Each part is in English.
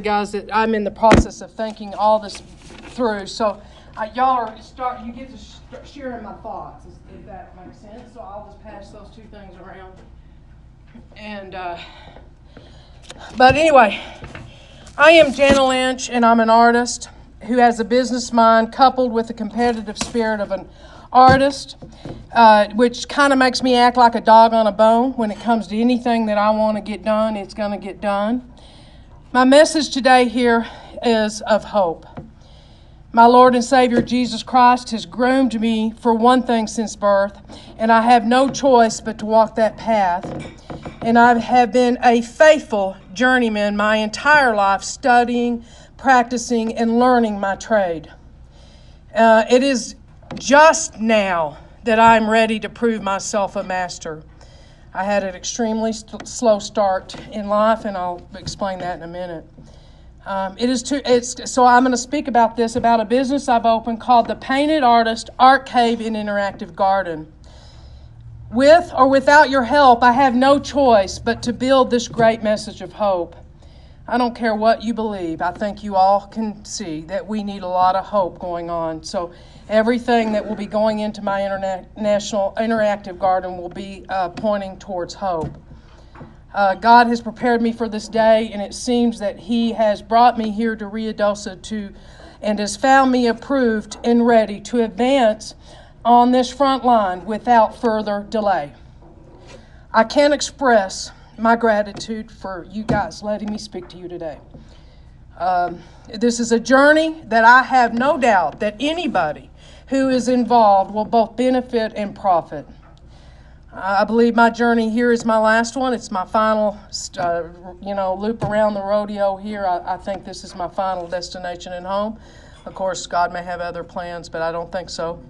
Guys, that I'm in the process of thinking all this through. So you get to sharing my thoughts, if that makes sense. So I'll just pass those two things around. But anyway, I am Jana Lynch, and I'm an artist who has a business mind coupled with the competitive spirit of an artist, which kind of makes me act like a dog on a bone. When it comes to anything that I want to get done, it's going to get done. My message today here is of hope. My Lord and Savior Jesus Christ has groomed me for one thing since birth, and I have no choice but to walk that path. And I have been a faithful journeyman my entire life, studying, practicing, and learning my trade. It is just now that I'm ready to prove myself a master. I had an extremely slow start in life, and I'll explain that in a minute. So I'm going to speak about a business I've opened called the PaintedArtist Art Cave and Interactive Garden. With or without your help, I have no choice but to build this great message of hope. I don't care what you believe. I think you all can see that we need a lot of hope going on. So everything that will be going into my international interactive garden will be pointing towards hope. God has prepared me for this day, and it seems that He has brought me here to Ruidoso and has found me approved and ready to advance on this front line without further delay. I can't express my gratitude for you guys letting me speak to you today. This is a journey that I have no doubt that anybody who is involved will both benefit and profit. I believe my journey here is my last one. It's my final, loop around the rodeo here. I think this is my final destination and home. Of course, God may have other plans, but I don't think so.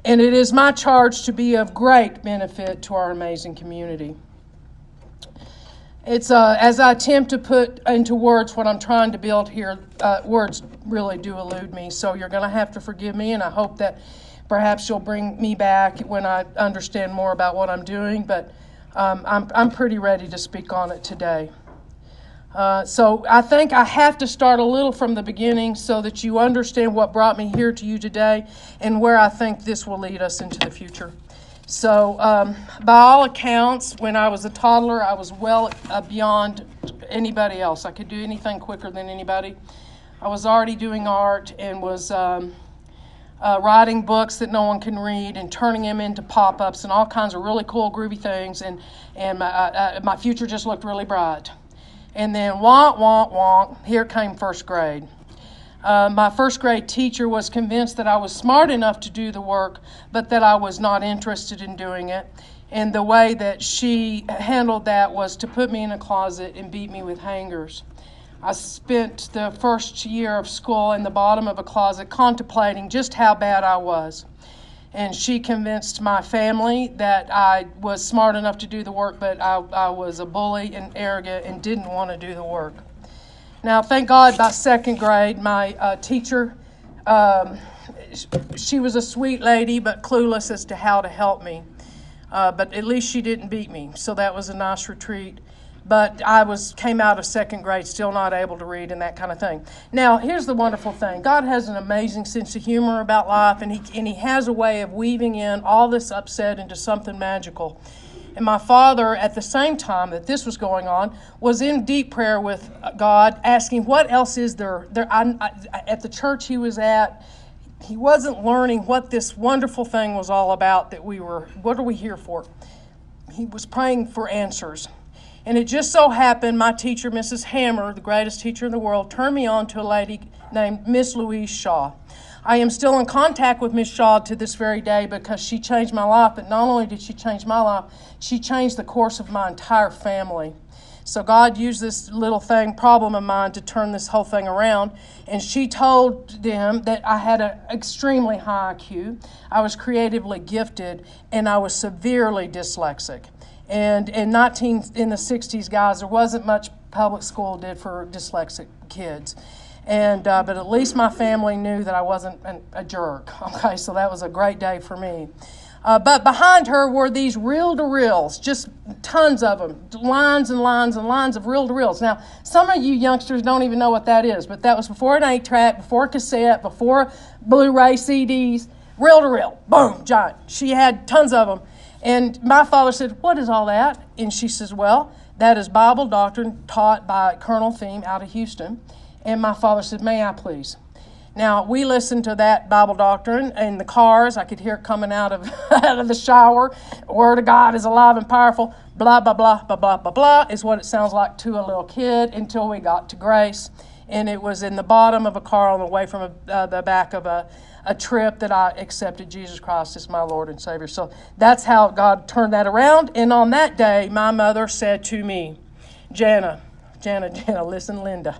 And it is my charge to be of great benefit to our amazing community. It's as I attempt to put into words what I'm trying to build here, words really do elude me, so you're going to have to forgive me, and I hope that perhaps you'll bring me back when I understand more about what I'm doing, but I'm pretty ready to speak on it today. So I think I have to start a little from the beginning so that you understand what brought me here to you today and where I think this will lead us into the future. So by all accounts, when I was a toddler, I was well beyond anybody else. I could do anything quicker than anybody. I was already doing art and was writing books that no one can read and turning them into pop-ups and all kinds of really cool, groovy things. And my future just looked really bright. And then wonk, wonk, wonk, here came first grade. My first grade teacher was convinced that I was smart enough to do the work, but that I was not interested in doing it. And the way that she handled that was to put me in a closet and beat me with hangers. I spent the first year of school in the bottom of a closet contemplating just how bad I was. And she convinced my family that I was smart enough to do the work, but I was a bully and arrogant and didn't want to do the work. Now, thank God, by second grade, my teacher, she was a sweet lady, but clueless as to how to help me. But at least she didn't beat me, so that was a nice retreat. But I came out of second grade still not able to read and that kind of thing. Now, here's the wonderful thing. God has an amazing sense of humor about life, and he has a way of weaving in all this upset into something magical. And my father, at the same time that this was going on, was in deep prayer with God, asking, what else is there? At the church he was at, he wasn't learning what this wonderful thing was all about, what are we here for? He was praying for answers. And it just so happened my teacher, Mrs. Hammer, the greatest teacher in the world, turned me on to a lady named Miss Louise Shaw. I am still in contact with Miss Shaw to this very day because she changed my life, but not only did she change my life, she changed the course of my entire family. So God used this little problem of mine, to turn this whole thing around. And she told them that I had an extremely high IQ, I was creatively gifted, and I was severely dyslexic. And in the 60s, guys, there wasn't much public school did for dyslexic kids. But at least my family knew that I wasn't a jerk. Okay, so that was a great day for me. But behind her were these reel-to-reels, just tons of them, lines and lines and lines of reel-to-reels. Now, some of you youngsters don't even know what that is, but that was before an 8-track, before a cassette, before Blu-ray CDs, reel-to-reel, boom, giant. She had tons of them. And my father said, "What is all that?" And she says, "Well, that is Bible doctrine taught by Colonel Thiem out of Houston." And my father said, "May I please?" Now, we listened to that Bible doctrine in the cars. I could hear it coming out of out of the shower. The Word of God is alive and powerful. Blah, blah, blah, blah, blah, blah, blah is what it sounds like to a little kid until we got to Grace. And it was in the bottom of a car on the way from the back of a trip that I accepted Jesus Christ as my Lord and Savior. So that's how God turned that around. And on that day, my mother said to me, Jana, listen, Linda,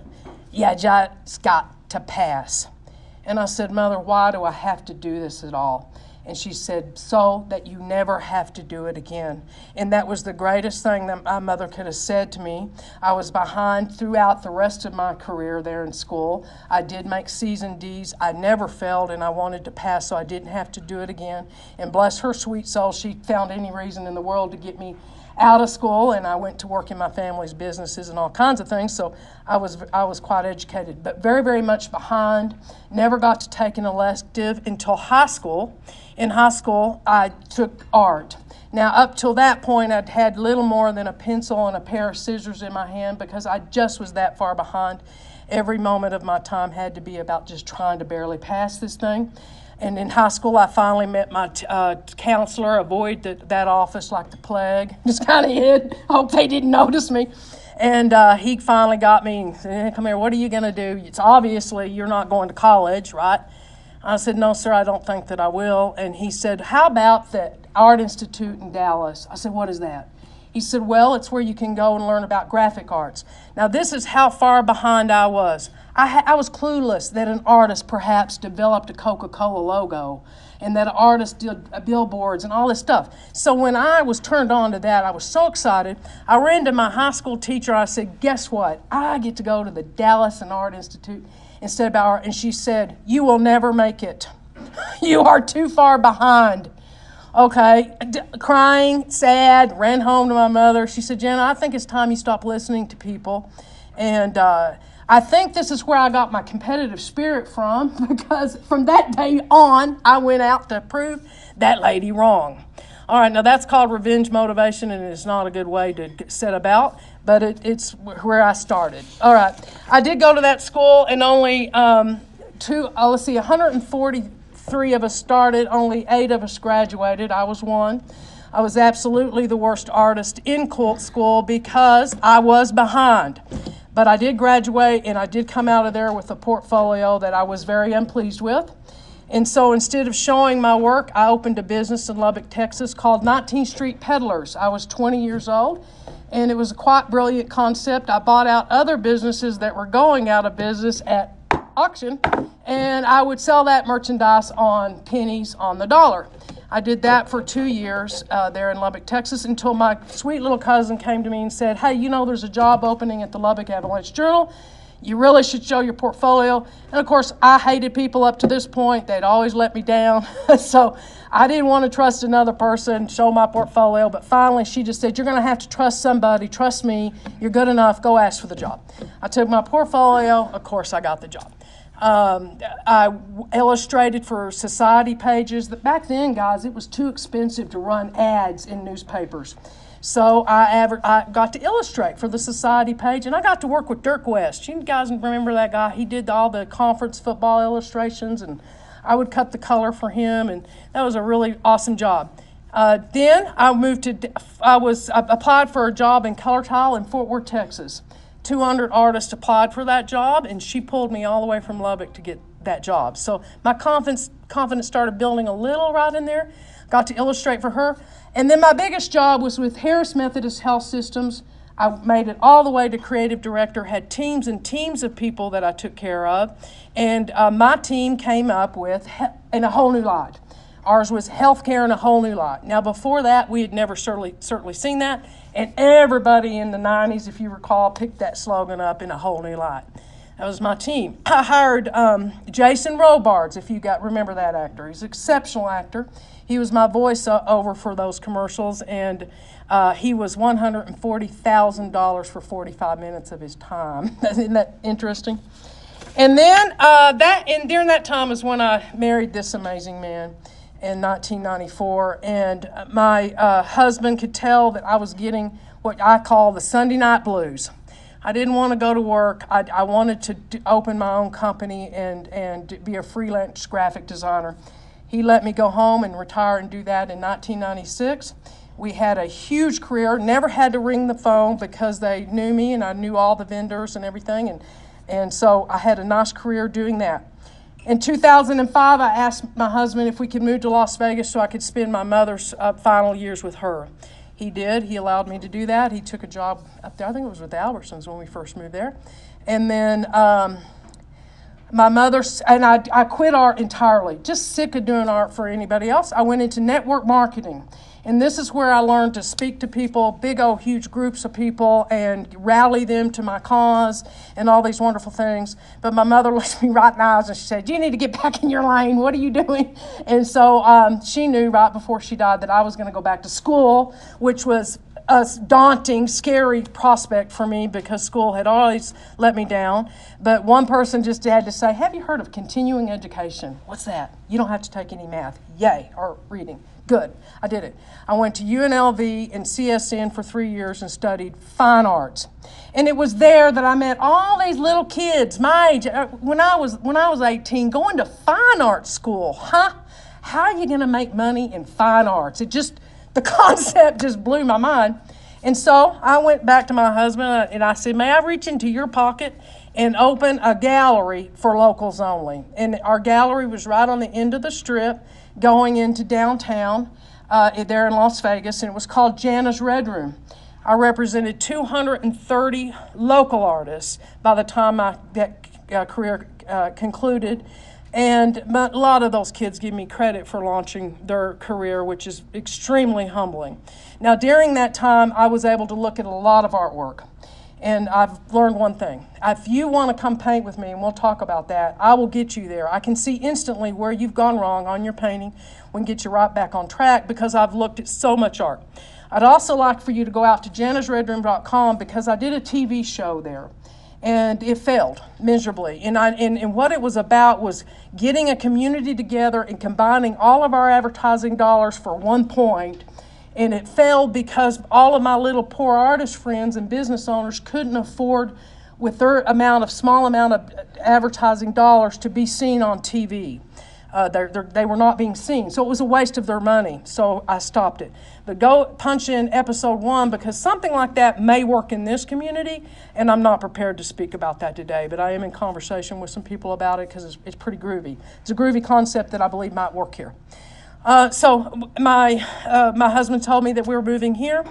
you just got to pass. And I said, "Mother, why do I have to do this at all?" And she said, "So that you never have to do it again." And that was the greatest thing that my mother could have said to me. I was behind throughout the rest of my career there in school. I did make C's and D's. I never failed, and I wanted to pass, so I didn't have to do it again. And bless her sweet soul, she found any reason in the world to get me out of school, and I went to work in my family's businesses and all kinds of things, so I was quite educated, but very, very much behind. Never got to take an elective until high school. In high school, I took art. Now, up till that point, I'd had little more than a pencil and a pair of scissors in my hand because I just was that far behind. Every moment of my time had to be about just trying to barely pass this thing. And in high school, I finally met my counselor, avoided that office like the plague. Just kind of hid, hope they didn't notice me. And he finally got me and said, "Come here, what are you going to do? It's obviously you're not going to college, right?" I said, "No, sir, I don't think that I will." And he said, "How about the Art Institute in Dallas?" I said, "What is that?" He said, "Well, it's where you can go and learn about graphic arts." Now, this is how far behind I was. I was clueless that an artist perhaps developed a Coca-Cola logo and that an artist did billboards and all this stuff. So when I was turned on to that, I was so excited. I ran to my high school teacher. I said, "Guess what? I get to go to the Dallas and Art Institute instead of art." And she said, "You will never make it. You are too far behind." Okay, crying, sad, ran home to my mother. She said, "Jenna, I think it's time you stop listening to people." And I think this is where I got my competitive spirit from, because from that day on, I went out to prove that lady wrong. All right, now that's called revenge motivation, and it's not a good way to set about, but it's where I started. All right, I did go to that school, and only 143 of us started, only 8 of us graduated. I was one. I was absolutely the worst artist in school because I was behind. But I did graduate, and I did come out of there with a portfolio that I was very unpleased with. And so instead of showing my work, I opened a business in Lubbock, Texas called 19th Street Peddlers. I was 20 years old, and it was a quite brilliant concept. I bought out other businesses that were going out of business at auction, and I would sell that merchandise on pennies on the dollar. I did that for 2 years there in Lubbock, Texas, until my sweet little cousin came to me and said, "Hey, you know there's a job opening at the Lubbock Avalanche Journal. You really should show your portfolio." And of course, I hated people up to this point. They'd always let me down. So I didn't want to trust another person, show my portfolio. But finally, she just said, "You're going to have to trust somebody. Trust me. You're good enough. Go ask for the job." I took my portfolio. Of course, I got the job. I illustrated for society pages. Back then, guys, it was too expensive to run ads in newspapers. So I got to illustrate for the society page, and I got to work with Dirk West. You guys remember that guy? He did all the conference football illustrations, and I would cut the color for him, and that was a really awesome job. Then I applied for a job in color tile in Fort Worth, Texas. 200 artists applied for that job, and she pulled me all the way from Lubbock to get that job. So my confidence started building a little right in there. Got to illustrate for her. And then my biggest job was with Harris Methodist Health Systems. I made it all the way to creative director, had teams and teams of people that I took care of. And my team came up with in a whole new light. Ours was healthcare in a whole new light. Now, before that, we had never certainly seen that. And everybody in the 90s, if you recall, picked that slogan up in a whole new light. That was my team. I hired Jason Robards, if you remember that actor. He's an exceptional actor. He was my voice over for those commercials, and he was $140,000 for 45 minutes of his time. Isn't that interesting? And then during that time is when I married this amazing man in 1994, and my husband could tell that I was getting what I call the Sunday night blues. I didn't want to go to work. I wanted to open my own company and be a freelance graphic designer. He let me go home and retire and do that in 1996. We had a huge career, never had to ring the phone because they knew me and I knew all the vendors and everything. And so I had a nice career doing that. In 2005, I asked my husband if we could move to Las Vegas so I could spend my mother's final years with her. He did. He allowed me to do that. He took a job up there. I think it was with Albertsons when we first moved there. And then my mother, and I quit art entirely, just sick of doing art for anybody else. I went into network marketing. And this is where I learned to speak to people, big old huge groups of people, and rally them to my cause and all these wonderful things. But my mother looked me right in the eyes and she said, "You need to get back in your lane. What are you doing?" And so she knew right before she died that I was going to go back to school, which was a daunting, scary prospect for me because school had always let me down. But one person just had to say, "Have you heard of continuing education?" What's that? You don't have to take any math. Yay, or reading. Good. I did it. I went to UNLV and CSN for 3 years and studied fine arts. And it was there that I met all these little kids my age. When I was 18, going to fine art school, huh? How are you going to make money in fine arts? The concept just blew my mind. And so I went back to my husband and I said, "May I reach into your pocket and open a gallery for locals only?" And our gallery was right on the end of the strip going into downtown there in Las Vegas, and it was called Jana's Red Room. I represented 230 local artists by the time that career concluded. And a lot of those kids give me credit for launching their career, which is extremely humbling. Now, during that time, I was able to look at a lot of artwork. And I've learned one thing. If you want to come paint with me, and we'll talk about that, I will get you there. I can see instantly where you've gone wrong on your painting. We can get you right back on track because I've looked at so much art. I'd also like for you to go out to janasredroom.com because I did a TV show there. And it failed miserably. And what it was about was getting a community together and combining all of our advertising dollars for one point. And it failed because all of my little poor artist friends and business owners couldn't afford, with their small amount of advertising dollars, to be seen on TV. They were not being seen. So it was a waste of their money. So I stopped it. But go punch in episode 1 because something like that may work in this community. And I'm not prepared to speak about that today. But I am in conversation with some people about it because it's pretty groovy. It's a groovy concept that I believe might work here. So my husband told me that we were moving here,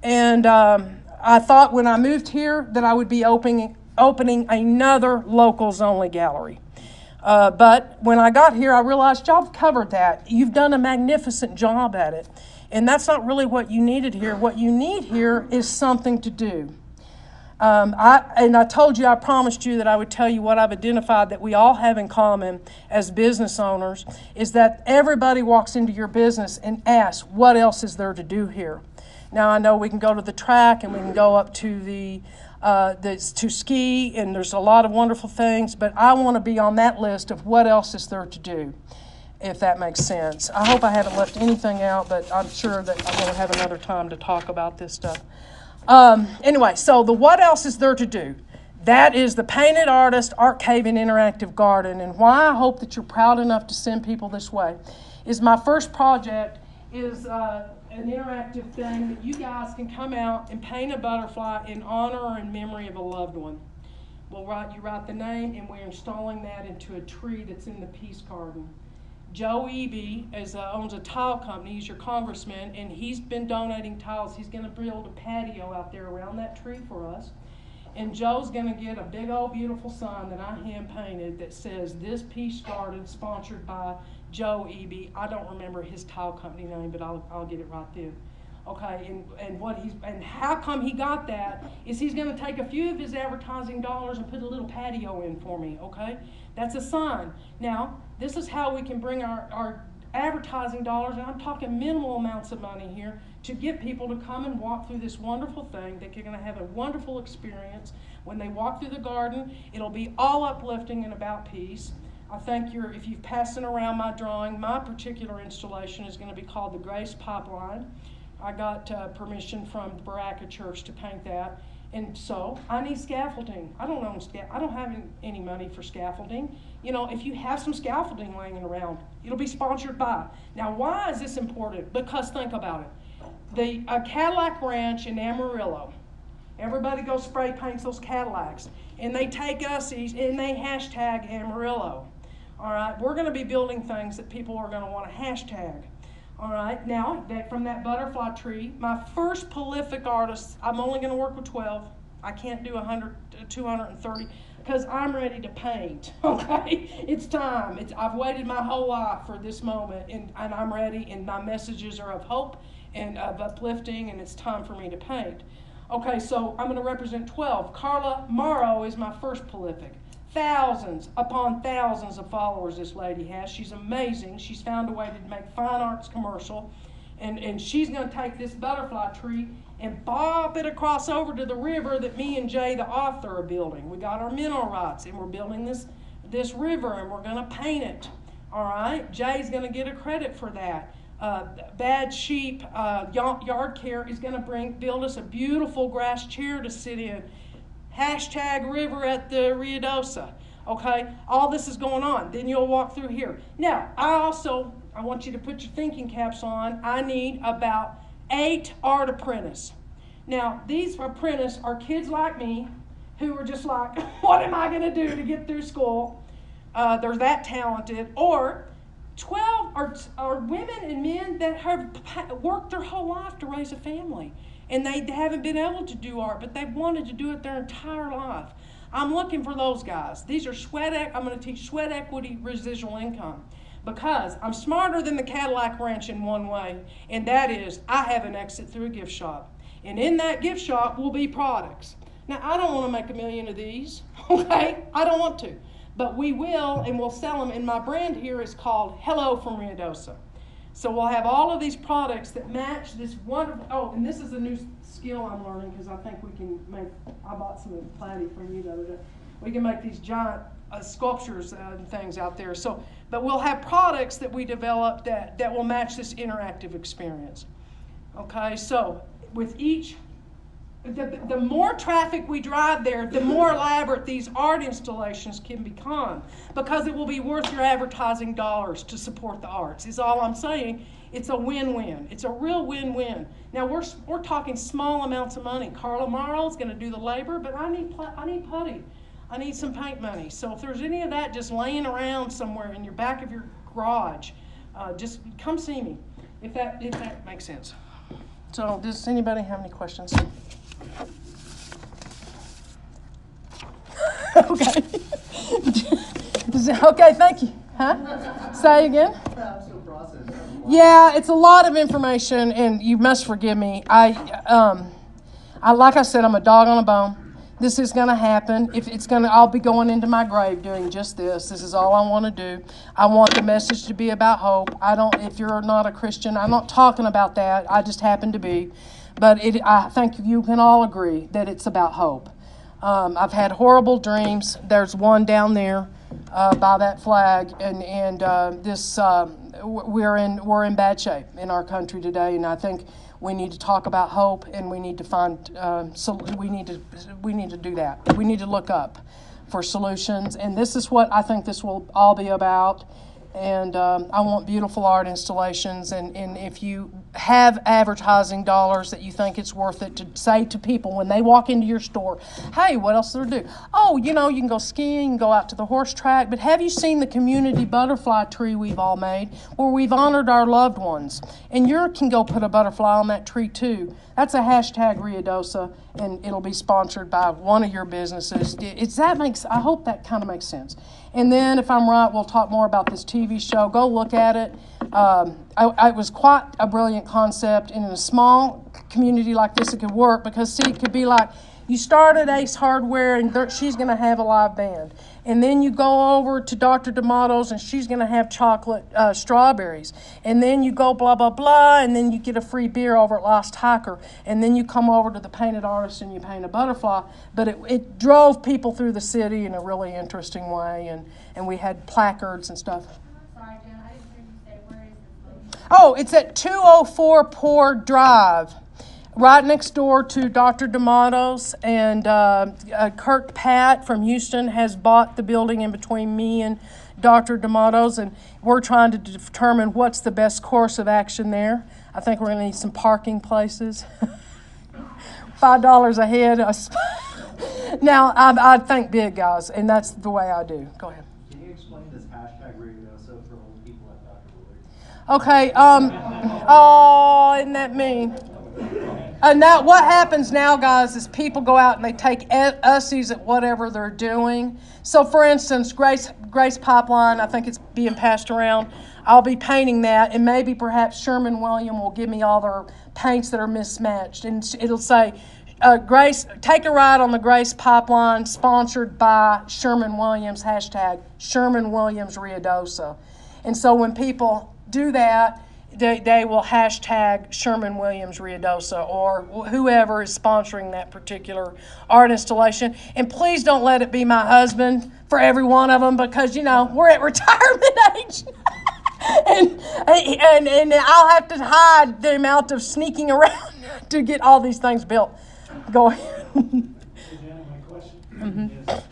and I thought when I moved here that I would be opening another locals-only gallery. But when I got here, I realized y'all have covered that. You've done a magnificent job at it, and that's not really what you needed here. What you need here is something to do. I told you, I promised you that I would tell you what I've identified that we all have in common as business owners is that everybody walks into your business and asks, what else is there to do here? Now, I know we can go to the track and we can go up to to ski, and there's a lot of wonderful things, but I want to be on that list of what else is there to do, if that makes sense. I hope I haven't left anything out, but I'm sure that I'm going to have another time to talk about this stuff. Anyway, so the what else is there to do? That is the Painted Artist Art Cave and Interactive Garden. And why I hope that you're proud enough to send people this way is my first project is an interactive thing that you guys can come out and paint a butterfly in honor or in memory of a loved one. You write the name, and we're installing that into a tree that's in the Peace Garden. Joe Eby owns a tile company. He's your congressman, and he's been donating tiles. He's going to build a patio out there around that tree for us. And Joe's going to get a big old beautiful sign that I hand painted that says, "This Peace Garden sponsored by Joe Eby." I don't remember his tile company name, but I'll get it right then. Okay, and how come he got that is he's going to take a few of his advertising dollars and put a little patio in for me, okay? That's a sign. Now, this is how we can bring our advertising dollars, and I'm talking minimal amounts of money here, to get people to come and walk through this wonderful thing, that you're going to have a wonderful experience. When they walk through the garden, it'll be all uplifting and about peace. I think if you've passing around my drawing, my particular installation is going to be called the Grace Pipeline. I got permission from the Baraka Church to paint that, and so I need scaffolding. I don't have any money for scaffolding. You know, if you have some scaffolding laying around, it'll be sponsored by. Now, why is this important? Because think about it. The Cadillac Ranch in Amarillo, everybody goes spray paints those Cadillacs, and they take us and they hashtag Amarillo. All right, we're going to be building things that people are going to want to hashtag. All right, now from that butterfly tree, my first prolific artist, I'm only going to work with 12. I can't do 100, 230 because I'm ready to paint. Okay, it's time. I've waited my whole life for this moment, and I'm ready. And my messages are of hope and of uplifting, and it's time for me to paint. Okay, so I'm going to represent 12. Carla Morrow is my first prolific. Thousands upon thousands of followers this lady has. She's amazing. She's found a way to make fine arts commercial. And she's going to take this butterfly tree and bop it across over to the river that me and Jay, the author, are building. We got our mineral rights, and we're building this river, and we're going to paint it. All right? Jay's going to get a credit for that. Bad Sheep Yard Care is going to build us a beautiful grass chair to sit in. Hashtag river at the Ruidoso. Okay, all this is going on. Then you'll walk through here. Now, I want you to put your thinking caps on. I need about 8 art apprentices. Now, these apprentices are kids like me who are just like, what am I going to do to get through school? They're that talented. Or 12 are women and men that have worked their whole life to raise a family. And they haven't been able to do art, but they've wanted to do it their entire life. I'm looking for those guys. These are I'm going to teach sweat equity residual income because I'm smarter than the Cadillac Ranch in one way, and that is I have an exit through a gift shop. And in that gift shop will be products. Now, I don't want to make 1 million of these, okay? I don't want to. But we will, and we'll sell them. And my brand here is called Hello from Ruidoso. So we'll have all of these products that match this wonderful, and this is a new skill I'm learning because I think we can make, I bought some of the platy from you the other day. We can make these giant sculptures and things out there. So, but we'll have products that we develop that will match this interactive experience. Okay, so with each, the more traffic we drive there, the more elaborate these art installations can become because it will be worth your advertising dollars to support the arts, is all I'm saying. It's a win-win. It's a real win-win. Now, we're talking small amounts of money. Carla Morrow is going to do the labor, but I need putty. I need some paint money. So if there's any of that just laying around somewhere in your back of your garage, just come see me, if that makes sense. So does anybody have any questions? Okay. Okay, thank you. Huh? Say again? Yeah, it's a lot of information, and you must forgive me. I like I said, I'm a dog on a bone. This is going to happen. I'll be going into my grave doing just this. This is all I want to do. I want the message to be about hope. If you're not a Christian, I'm not talking about that. I just happen to be. But I think you can all agree that it's about hope. I've had horrible dreams. There's one down there by that flag, and we're in bad shape in our country today. And I think we need to talk about hope, and we need to find we need to do that. We need to look up for solutions, and this is what I think this will all be about. And I want beautiful art installations. And if you have advertising dollars that you think it's worth it to say to people when they walk into your store, hey, what else do they do? Oh, you can go skiing, you can go out to the horse track. But have you seen the community butterfly tree we've all made where we've honored our loved ones? And you can go put a butterfly on that tree too. That's a hashtag Ruidoso, and it'll be sponsored by one of your businesses. I hope that kind of makes sense. And then, if I'm right, we'll talk more about this TV show. Go look at it. It was quite a brilliant concept, and in a small community like this, it could work, because see, it could be like, you start at Ace Hardware and she's going to have a live band. And then you go over to Dr. D'Amato's and she's going to have chocolate strawberries. And then you go blah, blah, blah, and then you get a free beer over at Lost Hiker. And then you come over to the Painted Artist and you paint a butterfly. But it drove people through the city in a really interesting way. And we had placards and stuff. Sorry, Jen, I didn't hear you say, where is this located? Oh, it's at 204 Poor Drive. Right next door to Dr. D'Amato's, and Kirk Pat from Houston has bought the building in between me and Dr. D'Amato's, and we're trying to determine what's the best course of action there. I think we're going to need some parking places. $5 a head. Now, I think big, guys, and that's the way I do. Go ahead. Can you explain this hashtag Ruidoso for old people like Dr. Willard? Okay, oh, isn't that mean? And now what happens now, guys, is people go out and they take ussies at whatever they're doing. So, for instance, Grace Pipeline, I think it's being passed around. I'll be painting that, and maybe perhaps Sherman William will give me all their paints that are mismatched. And it'll say, Grace, take a ride on the Grace Pipeline, sponsored by Sherman Williams, hashtag Sherman Williams Ruidoso. And so when people do that, they will hashtag Sherman Williams Ruidoso or whoever is sponsoring that particular art installation. And please don't let it be my husband for every one of them, because, you know, we're at retirement age. and I'll have to hide the amount of sneaking around to get all these things built. Go ahead. Hey, Janet, my question is,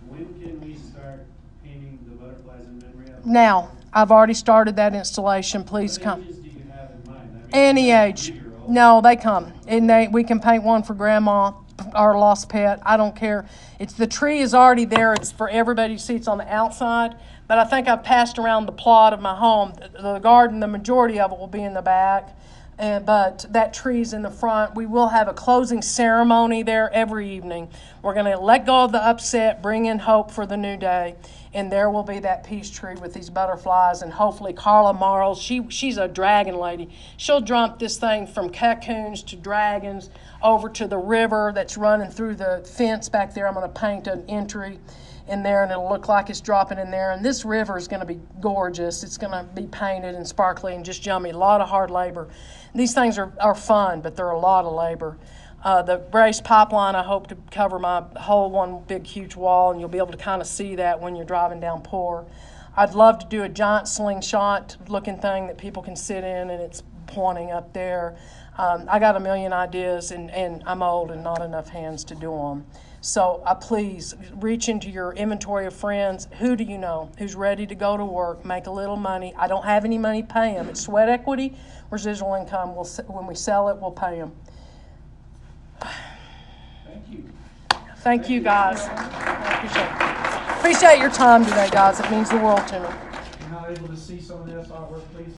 when can we start painting the butterflies in memory of? Now, I've already started that installation. Please come. What ages do you have in mind? I mean, Any age. 3-year-old. No, they come. And we can paint one for Grandma, our lost pet. I don't care. The tree is already there. It's for everybody to see. It's on the outside. But I think I've passed around the plot of my home. The garden, the majority of it will be in the back. But that tree's in the front. We will have a closing ceremony there every evening. We're going to let go of the upset, bring in hope for the new day. And there will be that peace tree with these butterflies, and hopefully Carla Marles, she's a dragon lady. She'll jump this thing from cocoons to dragons over to the river that's running through the fence back there. I'm going to paint an entry in there, and it'll look like it's dropping in there. And this river is going to be gorgeous. It's going to be painted and sparkly and just yummy. A lot of hard labor. These things are fun, but they're a lot of labor. The Grace Pipeline, I hope to cover my whole one big, huge wall, and you'll be able to kind of see that when you're driving down Poor. I'd love to do a giant slingshot-looking thing that people can sit in, and it's pointing up there. I got a million ideas, and I'm old and not enough hands to do them. So please reach into your inventory of friends. Who do you know who's ready to go to work, make a little money? I don't have any money, pay them. It's sweat equity, residual income. When we sell it, we'll pay them. Thank you. Thank you, guys. I appreciate your time today, guys. It means the world to me. You're not able to see some of this artwork, please?